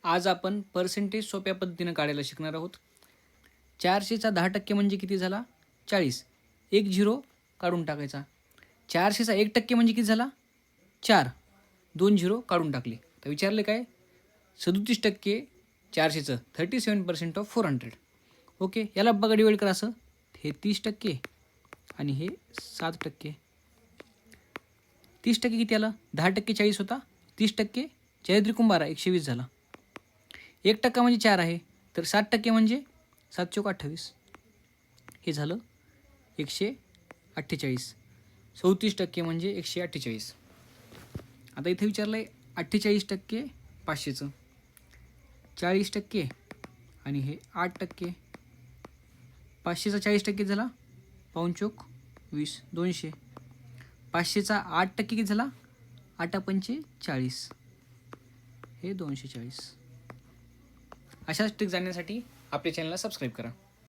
आज आपण पर्सेंटेज सोप्या पद्धतीनं काढायला शिकणार आहोत. 400चा 10% म्हणजे किती झाला? 40. एक झिरो काढून टाकायचा. 400चा 1% म्हणजे किती झाला? 4. 2 झिरो काढून टाकले. तर विचारले काय? 37% 400चं 37% ऑफ 400. ओके, याला बघा डिवाइड करा असं. हे 30% आणि हे 7%. 30% किती आलं? 10% 40 होता. 30% 4 त्रिकोण 12 120 झाला. 1% म्हणजे 4 आहे, तर 7% म्हणजे 7 चौक 28. हे झालं 148. 34% म्हणजे 148. आता इथे विचारलं आहे 48% 500चं, 40% आणि हे 8%. 500चा 40% झाला 5 चौक 20, 200. 500चा 8% किती झाला? 8 पंचे 40, हे 240. अशाच ट्रिक जाणण्यासाठी आपल्या चॅनलला सबस्क्राईब करा.